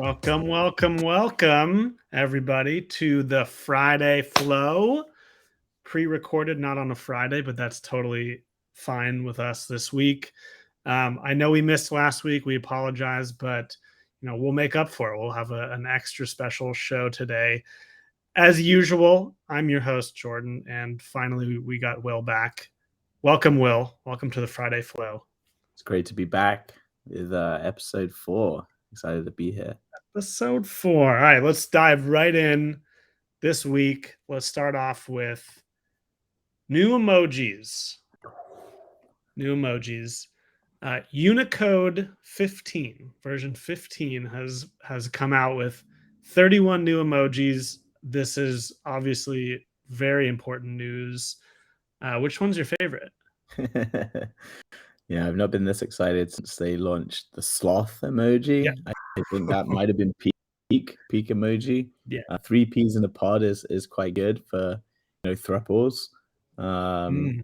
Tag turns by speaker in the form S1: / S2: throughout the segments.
S1: Welcome, everybody, to the Friday Flow. Pre-recorded, not on a Friday, but that's totally fine with us this week. I know we missed last week. We apologize, but we'll make up for it. We'll have an extra special show today. As usual, I'm your host, Jordan, and finally we got Will back. Welcome, Will. Welcome to the Friday Flow.
S2: It's great to be back with episode 4. Excited to be here.
S1: Episode 4. All right, let's dive right in this week. Let's start off with new emojis. Unicode 15, version 15 has come out with 31 new emojis. This is obviously very important news. Which one's your favorite?
S2: Yeah, I've not been this excited since they launched the sloth emoji.
S1: Yeah.
S2: I think that might have been peak emoji.
S1: Yeah.
S2: 3 P's in a pod is quite good for thruples. The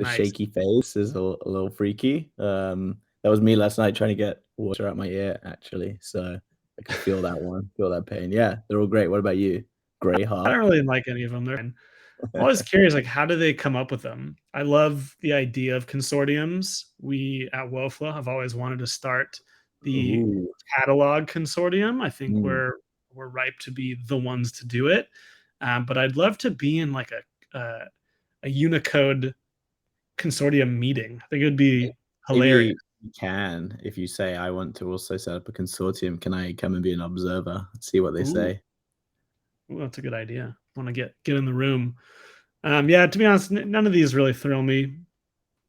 S1: Nice.
S2: shaky face is a little freaky. That was me last night trying to get water out my ear, actually. So I can feel that one, feel that pain. Yeah, they're all great. What about you? Gray heart.
S1: I don't really like any of them. I'm always curious, like, how do they come up with them? I love the idea of consortiums. We at Wellflow have always wanted to start the
S2: Ooh.
S1: catalog consortium. I think
S2: Mm.
S1: we're ripe to be the ones to do it. But I'd love to be in like a Unicode consortium meeting. I think it would be hilarious.
S2: Maybe you can, if you say, I want to also set up a consortium, can I come and be an observer and see what they say?
S1: Ooh, that's a good idea. Want to get in the room. Yeah, to be honest, none of these really thrill me.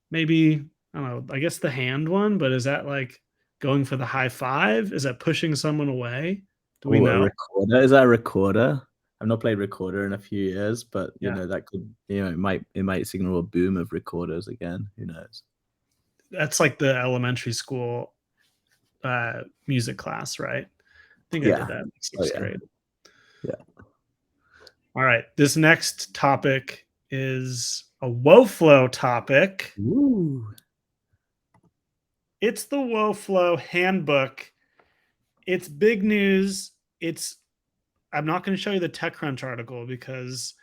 S1: Maybe, I don't know, I guess the hand one, but is that like going for the high five? Is that pushing someone away? Do we
S2: Oh, a
S1: know?
S2: recorder? Is that a recorder? I've not played recorder in a few years, but
S1: Yeah.
S2: that could, it might signal a boom of recorders again. Who knows?
S1: That's like the elementary school music class, right? I think I did that in sixth grade.
S2: Yeah.
S1: All right. This next topic is a Wellflow topic.
S2: Ooh.
S1: It's the Wellflow Handbook. It's big news. I'm not going to show you the TechCrunch article because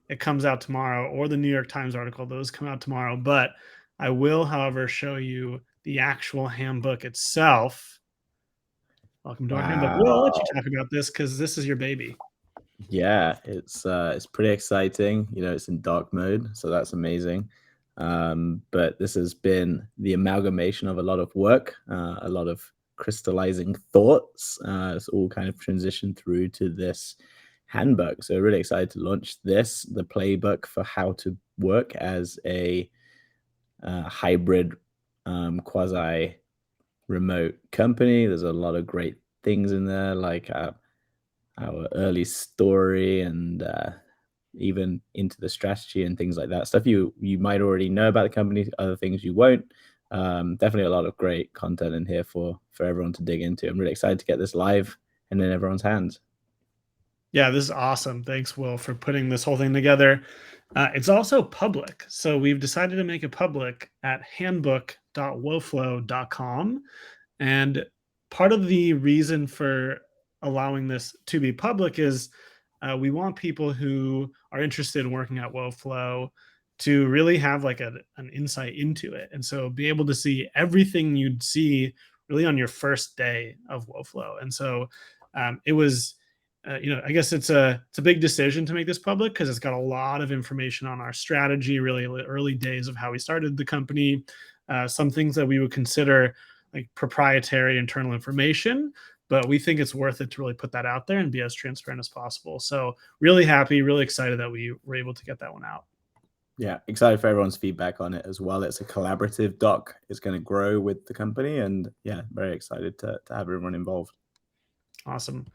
S1: it comes out tomorrow, or the New York Times article. Those come out tomorrow. But I will, however, show you the actual handbook itself. Welcome to our handbook. Will, I'll let you talk about this because this is your baby.
S2: Yeah, it's pretty exciting. It's in dark mode, so that's amazing. But this has been the amalgamation of a lot of work, a lot of crystallizing thoughts. It's all kind of transitioned through to this handbook. So really excited to launch this, the playbook for how to work as a hybrid quasi remote company. There's a lot of great things in there, like our early story and even into the strategy and things like that. Stuff you might already know about the company, other things you won't. Definitely a lot of great content in here for everyone to dig into. I'm really excited to get this live and in everyone's hands.
S1: Yeah, this is awesome. Thanks, Will, for putting this whole thing together. It's also public. So we've decided to make it public at handbook.woflow.com. And part of the reason for allowing this to be public is we want people who are interested in working at Wellflow to really have like an insight into it. And so be able to see everything you'd see really on your first day of Wellflow. And so it was, I guess it's a big decision to make this public because it's got a lot of information on our strategy, really early days of how we started the company, some things that we would consider like proprietary internal information, but we think it's worth it to really put that out there and be as transparent as possible. So really happy, really excited that we were able to get that one out.
S2: Yeah, excited for everyone's feedback on it as well. It's a collaborative doc. It's going to grow with the company, and yeah, very excited to have everyone involved.
S1: Awesome.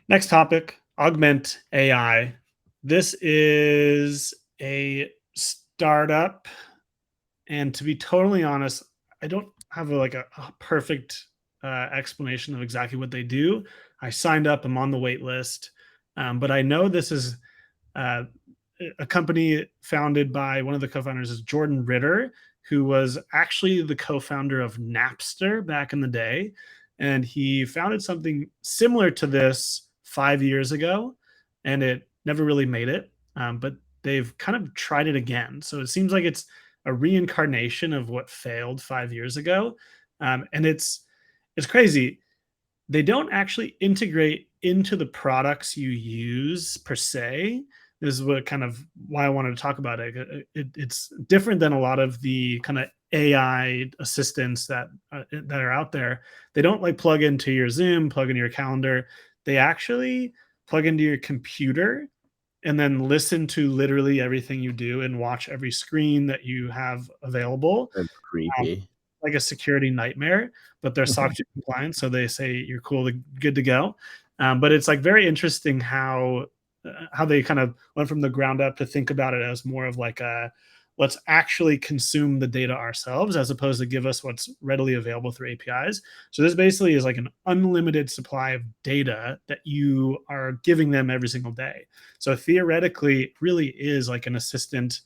S1: Next topic, Augment AI. This is a startup, and to be totally honest, I don't have a perfect explanation of exactly what they do. I signed up, I'm on the wait list, but I know this is a company founded by one of the co-founders is Jordan Ritter, who was actually the co-founder of Napster back in the day. and he founded something similar to this 5 years ago, and it never really made it. But they've kind of tried it again, so it seems like it's a reincarnation of what failed 5 years ago, and it's crazy. They don't actually integrate into the products you use per se. This is what kind of why I wanted to talk about it. It's different than a lot of the kind of AI assistants that are out there. They don't like plug into your Zoom, plug into your calendar. They actually plug into your computer and then listen to literally everything you do and watch every screen that you have available.
S2: So
S1: um,
S2: creepy.
S1: like a security nightmare, but they're SOC 2 compliant, so they say you're cool to good to go. But it's like very interesting how they kind of went from the ground up to think about it as more of like a let's actually consume the data ourselves as opposed to give us what's readily available through APIs. So this basically is like an unlimited supply of data that you are giving them every single day. So theoretically, it really is like an assistant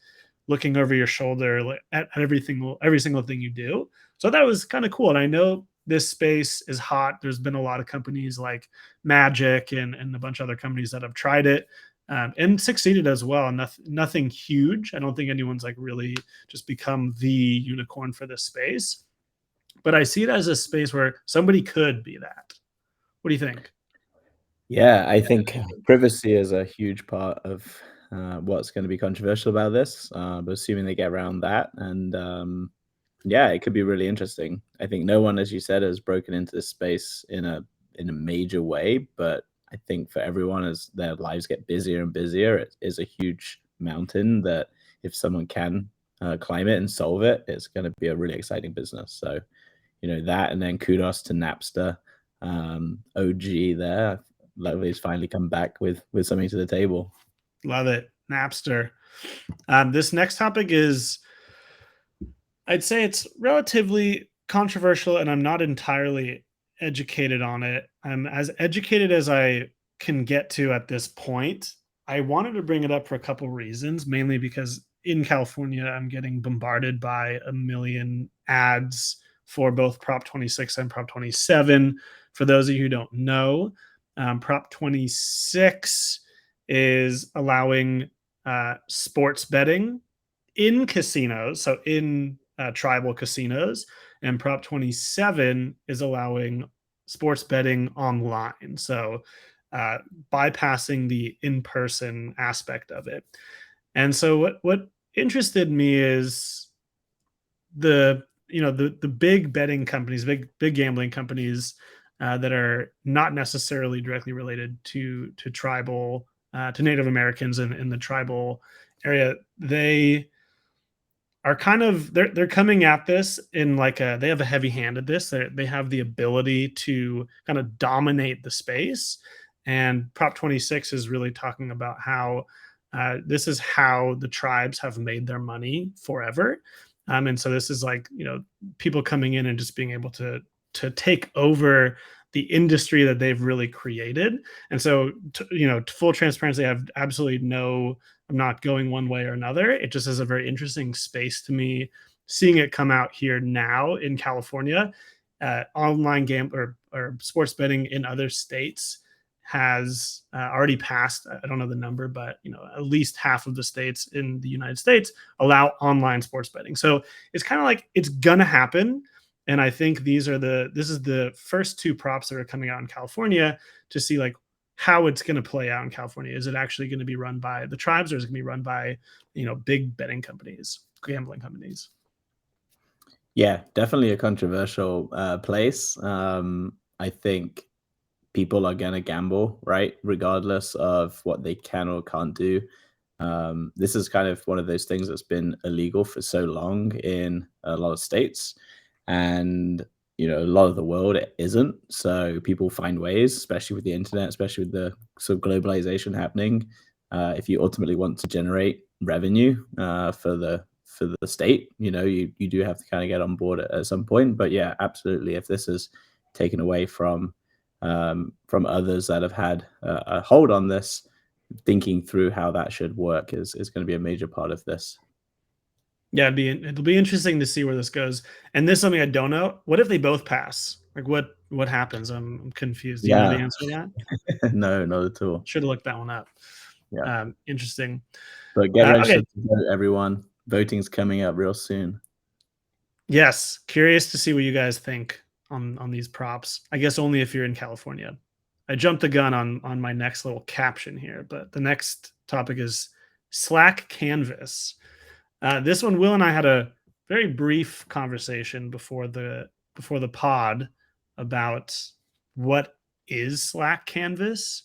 S1: looking over your shoulder at every single thing you do. So that was kind of cool. And I know this space is hot. There's been a lot of companies like Magic and a bunch of other companies that have tried it, and succeeded as well. Nothing huge. I don't think anyone's like really just become the unicorn for this space. But I see it as a space where somebody could be that. What do you think?
S2: Yeah, I think privacy is a huge part of what's going to be controversial about this. But assuming they get around that, and yeah, it could be really interesting. I think no one, as you said, has broken into this space in a major way, but I think for everyone, as their lives get busier and busier, it is a huge mountain that if someone can climb it and solve it, it's going to be a really exciting business. So, that, and then kudos to Napster, OG there. Like he's finally come back with something to the table.
S1: Love it. Napster. This next topic is I'd say it's relatively controversial, and I'm not entirely educated on it. I'm as educated as I can get to at this point. I wanted to bring it up for a couple reasons, mainly because in California, I'm getting bombarded by a million ads for both Prop 26 and Prop 27. For those of you who don't know, Prop 26 is allowing sports betting in casinos, so in tribal casinos, and Prop 27 is allowing sports betting online. So uh, bypassing the in-person aspect of it. And so what interested me is the big betting companies, big gambling companies that are not necessarily directly related to tribal to Native Americans in the tribal area. They are kind of they're coming at this in like a they have a heavy hand at this. They have the ability to kind of dominate the space. And Prop 26 is really talking about how this is how the tribes have made their money forever. And so this is like, people coming in and just being able to take over the industry that they've really created. And so, full transparency, I have absolutely no I'm not going one way or another. It just is a very interesting space to me, seeing it come out here now in California. Online game or sports betting in other states has already passed. I don't know the number, but at least half of the states in the United States allow online sports betting. So it's kind of like it's gonna happen. And I think this is the first two props that are coming out in California to see like how it's going to play out in California. Is it actually going to be run by the tribes, or is it going to be run by, big betting companies, gambling companies?
S2: Yeah, definitely a controversial place. I think people are gonna gamble, right? Regardless of what they can or can't do. This is kind of one of those things that's been illegal for so long in a lot of states, and a lot of the world it isn't. So people find ways, especially with the internet, especially with the sort of globalization happening. If you ultimately want to generate revenue for the state, you do have to kind of get on board at some point. But yeah, absolutely. If this is taken away from others that have had a hold on this, thinking through how that should work is going to be a major part of this.
S1: Yeah, it'll be interesting to see where this goes. And this is something I don't know. What if they both pass? Like, What happens? I'm confused. Do you know the
S2: Yeah.
S1: answer to that?
S2: No, not at all.
S1: Should have looked that one up.
S2: Yeah.
S1: Interesting.
S2: But get
S1: Okay.
S2: registered to vote, everyone. Voting's coming up real soon.
S1: Yes. Curious to see what you guys think on these props. I guess only if you're in California. I jumped the gun on my next little caption here, but the next topic is Slack Canvas. This one, Will and I had a very brief conversation before the pod about what is Slack Canvas.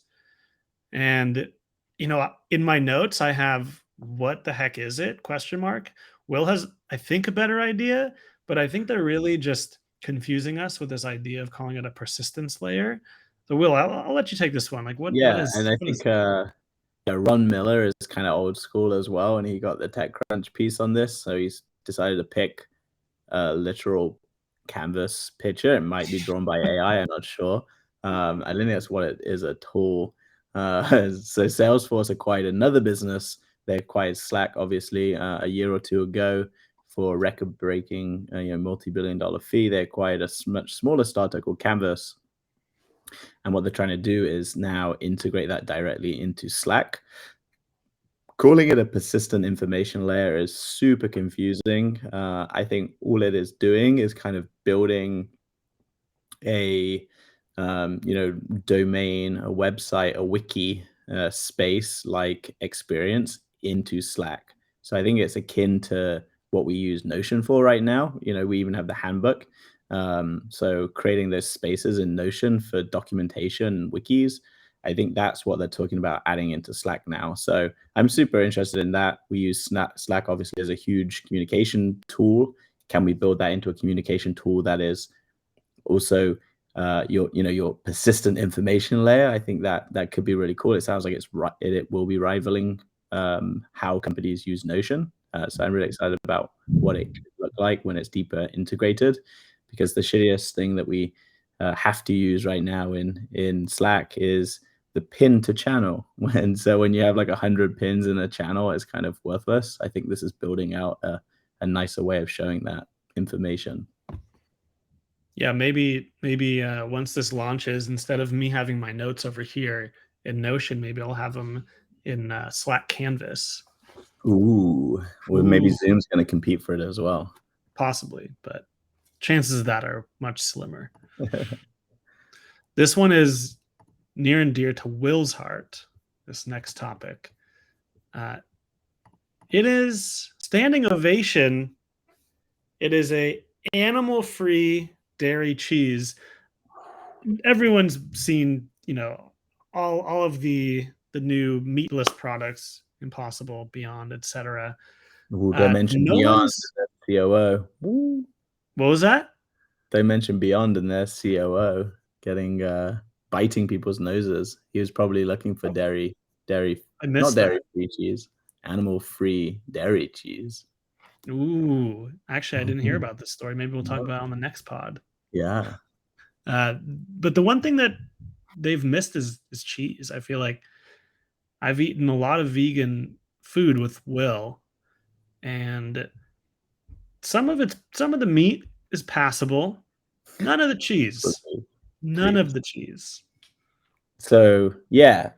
S1: And in my notes, I have what the heck is it? Question mark. Will has, I think, a better idea, but I think they're really just confusing us with this idea of calling it a persistence layer. So, Will, I'll let you take this one. Like, what
S2: Yeah, and
S1: is
S2: I
S1: what is
S2: think, yeah, Ron Miller is kinda old school as well, and he got the TechCrunch piece on this, so he's decided to pick a literal canvas picture. It might be drawn by AI, I'm not sure. I don't think that's what it is at all. So Salesforce acquired another business. They acquired Slack, obviously, a year or 2 ago for record-breaking, multi-billion-dollar fee. They acquired a much smaller startup called Canvas, and what they're trying to do is now integrate that directly into Slack. Calling it a persistent information layer is super confusing. I think all it is doing is kind of building a domain, a website, a wiki space like experience into Slack. So I think it's akin to what we use Notion for right now. We even have the handbook. So creating those spaces in Notion for documentation and wikis, I think that's what they're talking about adding into Slack now. So I'm super interested in that. We use Slack obviously as a huge communication tool. Can we build that into a communication tool that is also your persistent information layer? I think that could be really cool. It sounds like it will be rivaling how companies use Notion. So I'm really excited about what it could look like when it's deeper integrated, because the shittiest thing that we have to use right now in Slack is the pin to channel. When you have like 100 pins in a channel, it's kind of worthless. I think this is building out a nicer way of showing that information.
S1: Yeah, maybe once this launches, instead of me having my notes over here in Notion, maybe I'll have them in Slack Canvas.
S2: Ooh, well, maybe
S1: Ooh,
S2: Zoom's gonna compete for it as well.
S1: possibly, but chances of that are much slimmer. This one is near and dear to Will's heart. This next topic, uh, it is standing ovation. It is a animal-free dairy cheese. Everyone's seen, all of the new meatless products, Impossible, Beyond, etc.
S2: Ooh, they mentioned
S1: No
S2: Beyond
S1: one's.
S2: in their COO. Woo.
S1: What was that?
S2: They mentioned Beyond in their COO getting, biting people's noses. He was probably looking for
S1: Oh,
S2: dairy
S1: I
S2: not
S1: missed that.
S2: dairy-free cheese, animal-free dairy cheese.
S1: Ooh, actually, I didn't hear
S2: Mhm.
S1: about this story. Maybe we'll talk
S2: No.
S1: about it on the next pod.
S2: Yeah.
S1: But the one thing that they've missed is cheese. I feel like I've eaten a lot of vegan food with Will, and some of the meat is passable. None of the cheese.
S2: Absolutely.
S1: None of
S2: Creeps.
S1: the cheese.
S2: So, yeah,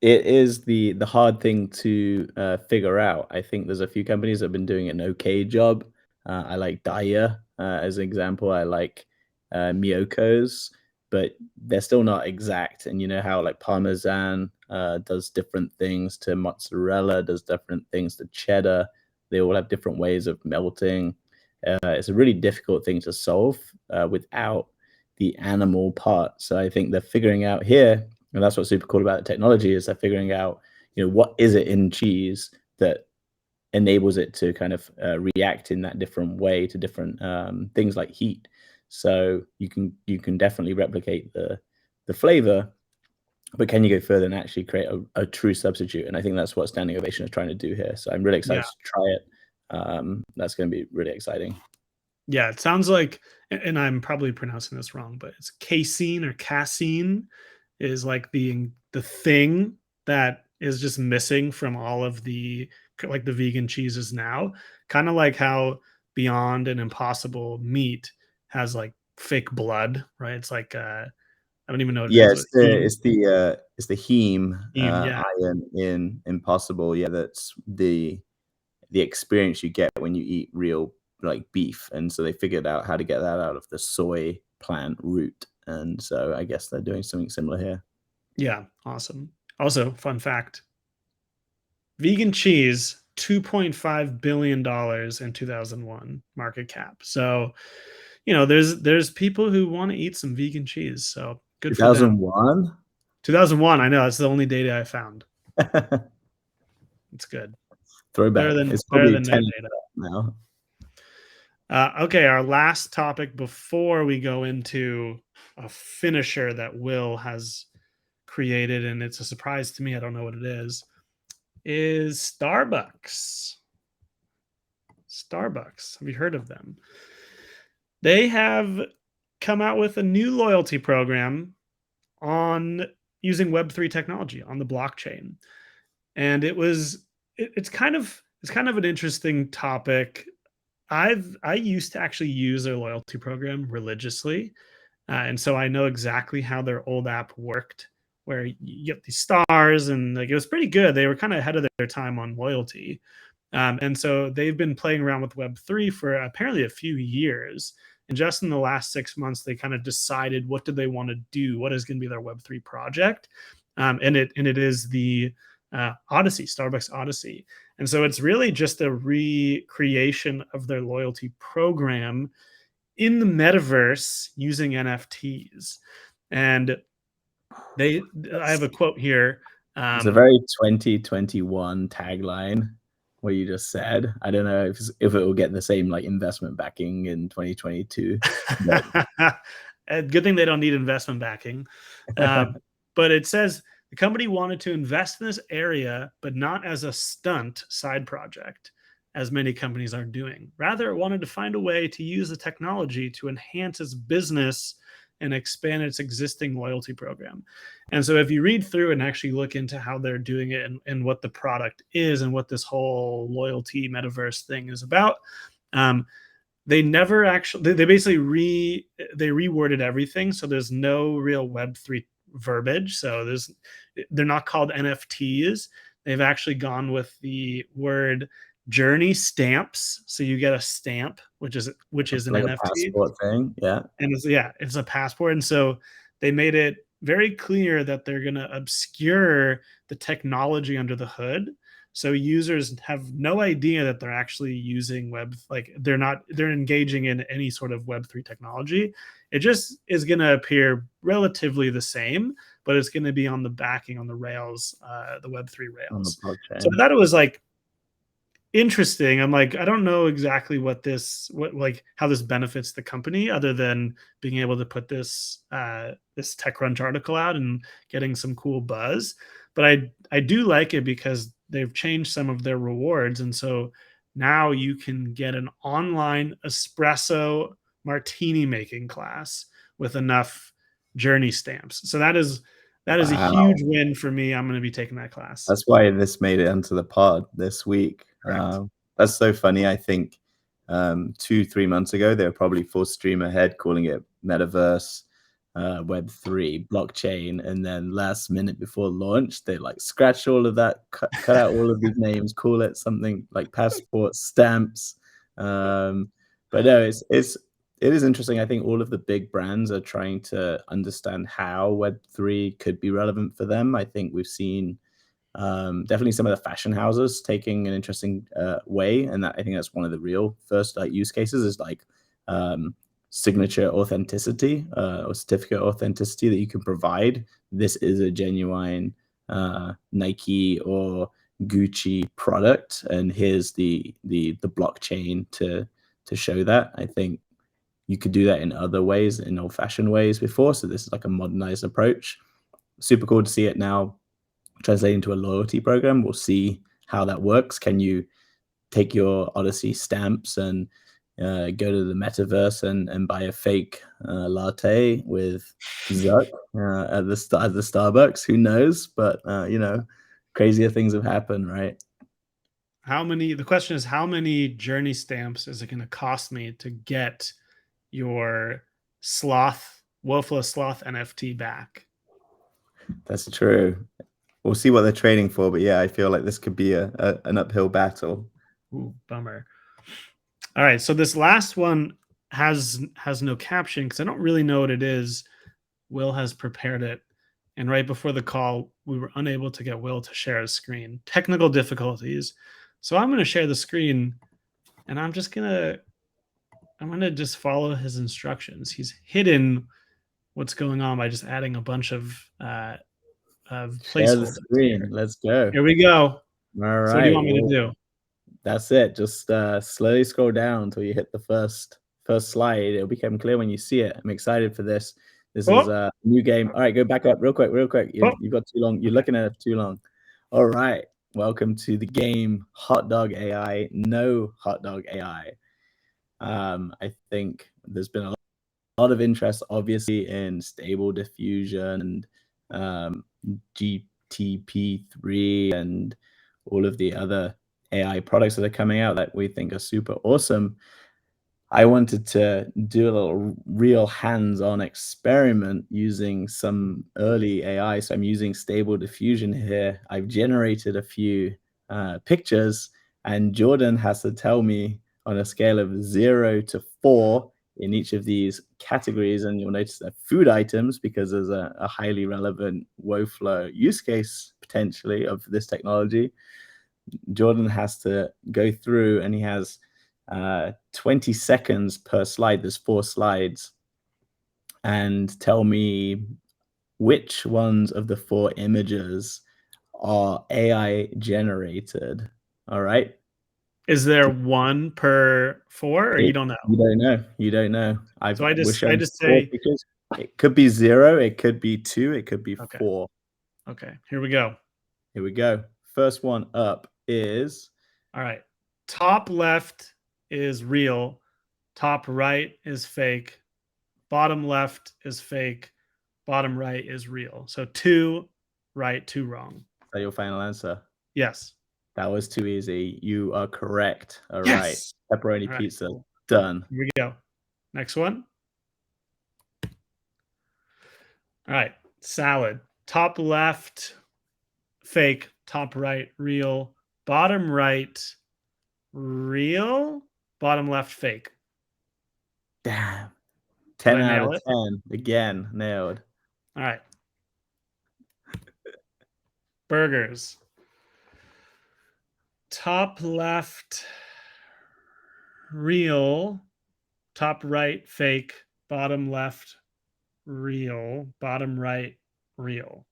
S2: it is the hard thing to, figure out. I think there's a few companies that have been doing an okay job. I like Daya, as an example. I like, Miyoko's, but they're still not exact. And you know how, like, Parmesan, does different things to mozzarella, does different things to cheddar. They all have different ways of melting. It's a really difficult thing to solve, without the animal part. So I think they're figuring out here, and that's what's super cool about the technology, is they're figuring out, what is it in cheese that enables it to kind of react in that different way to different things like heat. So you can definitely replicate the flavor, but can you go further and actually create a true substitute? And I think that's what Standing Ovation is trying to do here. So I'm really
S1: Yeah.
S2: excited to try it. That's going to be really exciting.
S1: Yeah, it sounds like, and I'm probably pronouncing this wrong, but it's casein or casein is like the thing that is just missing from all of like the vegan cheeses now. Kind of like how Beyond and Impossible meat has like fake blood, right? It's like I don't even know what it
S2: Yeah,
S1: is. What heme?
S2: it's the heme,
S1: Heme, yeah,
S2: iron in Impossible. Yeah, that's the experience you get when you eat real, like, beef, and so they figured out how to get that out of the soy plant root, and so I guess they're doing something similar here.
S1: yeah, awesome. Also, fun fact: vegan cheese, $2.5 billion in 2001 market cap. So, there's people who want to eat some vegan cheese. So good for them.
S2: 2001?
S1: 2001, I know that's the only data I found. It's good. Better
S2: Throwback.
S1: than
S2: It's
S1: better
S2: probably
S1: than no
S2: 10
S1: data.
S2: now.
S1: Okay, our last topic before we go into a finisher that Will has created, and it's a surprise to me. I don't know what it is Starbucks. Starbucks. Have you heard of them? They have come out with a new loyalty program on using Web3 technology on the blockchain. And it's kind of an interesting topic. I used to actually use their loyalty program religiously, and so I know exactly how their old app worked, where you get these stars, and like it was pretty good. They were kind of ahead of their time on loyalty, and so they've been playing around with Web3 for apparently a few years. And just in the last 6 months, they kind of decided what do they want to do, what is going to be their Web3 project, and it is the Odyssey, Starbucks Odyssey. And so it's really just a recreation of their loyalty program in the metaverse using NFTs. And I have a quote here.
S2: It's a
S1: Um,
S2: very 2021 tagline, what you just said. I don't know if it will get the same, like, investment backing in 2022, but
S1: Good thing they don't need investment backing. But it says the company wanted to invest in this area, but not as a stunt side project, as many companies are doing. Rather, it wanted to find a way to use the technology to enhance its business and expand its existing loyalty program. And so, if you read through and actually look into how they're doing it and what the product is and what this whole loyalty metaverse thing is about, um, they never actually they basically they reworded everything, so there's no real Web3 verbiage. So they're not called NFTs. They've actually gone with the word journey stamps. So you get a stamp, which is an
S2: like a
S1: NFT,
S2: passport thing, yeah,
S1: and it's a passport. And so they made it very clear that they're going to obscure the technology under the hood, so users have no idea that they're actually using they're engaging in any sort of Web3 technology. It just is going to appear relatively the same, but it's going to be on the backing, on the rails, the Web3
S2: on the
S1: rails. So I
S2: blockchain.
S1: thought it was like interesting. I'm like, I don't know exactly how this benefits the company, other than being able to put this TechCrunch article out and getting some cool buzz. But I do like it because they've changed some of their rewards, and so now you can get an online espresso martini making class with enough journey stamps. So that is a huge
S2: Wow.
S1: win for me. I'm going to be taking that class.
S2: That's why this made it onto the pod this week.
S1: Correct.
S2: That's so funny. I think 2, 3 months ago, they were probably full stream ahead, calling it metaverse, Web3, blockchain, and then last minute before launch, they like scratch all of that, cut out all of these names, call it something like passport stamps. Um, but no, it is interesting. I think all of the big brands are trying to understand how Web3 could be relevant for them. I think we've seen definitely some of the fashion houses taking an interesting way, and I think that's one of the real first like use cases is like um, signature authenticity or certificate authenticity that you can provide. This is a genuine Nike or Gucci product, and here's the blockchain to show that. I think you could do that in other ways, in old fashioned ways before. So this is like a modernized approach. Super cool to see it now translate into a loyalty program. We'll see how that works. Can you take your Odyssey stamps and go to the metaverse and buy a fake latte with Zuck at the Starbucks? Who knows? But crazier things have happened, right?
S1: The question is, how many journey stamps is it going to cost me to get your Wellflow Sloth NFT back.
S2: That's true. We'll see what they're trading for, but yeah, I feel like this could be an uphill battle.
S1: Ooh, bummer. All right, so this last one has no caption because I don't really know what it is. Will has prepared it, and right before the call, we were unable to get Will to share his screen. Technical difficulties. So I'm going to share the screen, and I'm gonna just follow his instructions. He's hidden what's going on by just adding a bunch of
S2: Share the
S1: placeholders
S2: screen.
S1: here.
S2: Let's go.
S1: Here we go.
S2: All
S1: So what do you
S2: right.
S1: want me to
S2: Well,
S1: do?
S2: that's it. Just slowly scroll down until you hit the first slide. It'll become clear when you see it. I'm excited for this. This is
S1: Oh,
S2: a new game. All right, go back up real quick, real quick.
S1: oh,
S2: You've got too long. You're
S1: okay.
S2: looking at it too long. All right. Welcome to the game Hot Dog AI. No Hot Dog AI. I think there's been a lot of interest, obviously, in Stable Diffusion and GTP3 and all of the other AI products that are coming out that we think are super awesome. I wanted to do a little real hands-on experiment using some early AI. So I'm using Stable Diffusion here. I've generated a few pictures, and Jordan has to tell me on a scale of 0 to 4 in each of these categories. And you'll notice they're food items because there's a highly relevant Wellflow use case potentially of this technology. Jordan has to go through, and he has 20 seconds per slide. There's 4 slides, and tell me which ones of the 4 images are AI generated. All right.
S1: Is there one per four, or you don't know?
S2: You don't know. You don't know.
S1: So I
S2: We're
S1: just I
S2: showing
S1: just
S2: 4
S1: say,
S2: pictures. It could be 0, it could be 2, it could be
S1: okay,
S2: 4.
S1: okay, here we go.
S2: Here we go. First one up is
S1: All right. Top left is real. Top right is fake. Bottom left is fake. Bottom right is real. So 2 right, 2 wrong.
S2: that your final answer?
S1: Yes.
S2: That was too easy. You are correct. All right.
S1: Yes.
S2: Pepperoni
S1: All right.
S2: pizza. Done.
S1: Here we go. Next one. All right. Salad. Top left, fake. Top right, real. Bottom right, real. Bottom left, fake.
S2: Damn.
S1: Did
S2: 10
S1: I
S2: out
S1: nail
S2: of
S1: it?
S2: 10. Again, nailed.
S1: All right. Burgers. Top left, real. Top right, fake. Bottom left, real. Bottom right, real.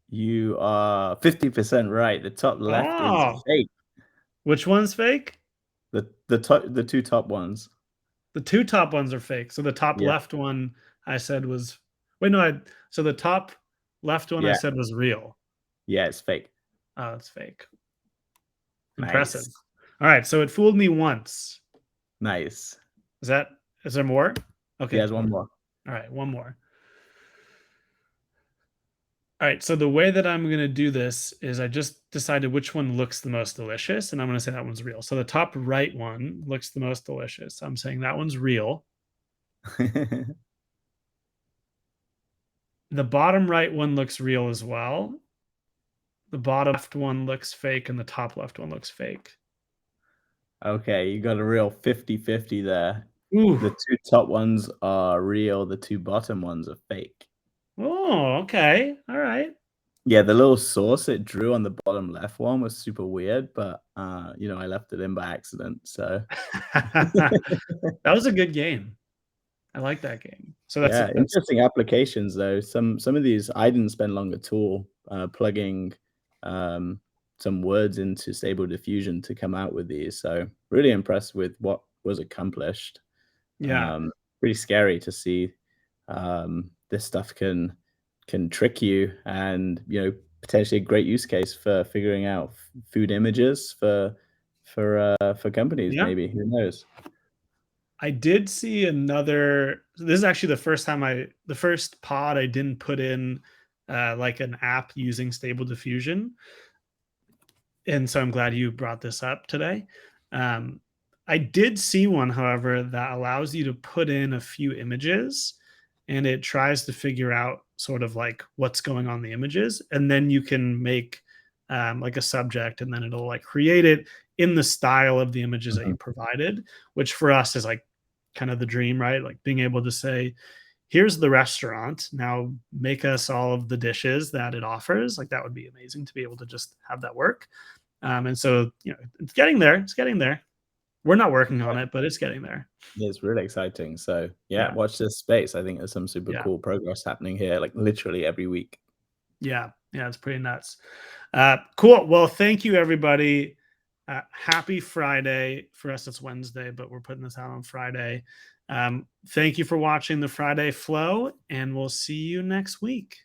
S2: You are 50% right. The top left is
S1: Oh,
S2: fake.
S1: which one's fake?
S2: The 2 top ones.
S1: The 2 top ones are fake. So the top
S2: Yeah.
S1: left one I said was wait, no, so the top left one I
S2: Yeah.
S1: said was real.
S2: Yeah, it's fake.
S1: Oh, it's fake. Impressive.
S2: Nice.
S1: All right, so it fooled me once.
S2: Nice.
S1: Is that is there more?
S2: Yeah,
S1: Okay,
S2: there's one
S1: cool.
S2: more.
S1: All right, one more. All right, so the way that I'm gonna do this is I just decided which one looks the most delicious, and I'm gonna say that one's real. So the top right one looks the most delicious. I'm saying that one's real. The bottom right one looks real as well. The bottom left one looks fake, and the top left one looks fake.
S2: Okay, you got a real 50-50 there.
S1: Ooh.
S2: The 2 top ones are real, the 2 bottom ones are fake.
S1: Oh, okay. All right.
S2: Yeah, the little source it drew on the bottom left one was super weird, but, I left it in by accident, so
S1: That was a good game. I like that game. So
S2: yeah,
S1: that's
S2: interesting applications, though. Some of these I didn't spend long at all, plugging, um, some words into Stable Diffusion to come out with these, so really impressed with what was accomplished.
S1: yeah.
S2: Um, Pretty scary to see, this stuff can trick you and, potentially a great use case for figuring out food images for companies
S1: Yeah.
S2: maybe, who knows?
S1: I did see another this is actually the first pod I didn't put in, like an app using Stable Diffusion, and so I'm glad you brought this up today. Um, I did see one, however, that allows you to put in a few images and it tries to figure out sort of like what's going on in the images. And then you can make like a subject and then it'll like create it in the style of the images that you
S2: Mhm.
S1: provided, which for us is like kind of the dream, right? Like being able to say, here's the restaurant. Now make us all of the dishes that it offers. Like that would be amazing to be able to just have that work. And so, it's getting there. It's getting there. We're not working on it, but it's getting there.
S2: It's really exciting. So yeah,
S1: Yeah.
S2: watch this space. I think there's some super
S1: Yeah.
S2: cool progress happening here, like literally every week.
S1: Yeah. Yeah. It's pretty nuts. Cool. Well, thank you, everybody. Happy Friday. For us, it's Wednesday, but we're putting this out on Friday. Thank you for watching the Friday Flow, and we'll see you next week.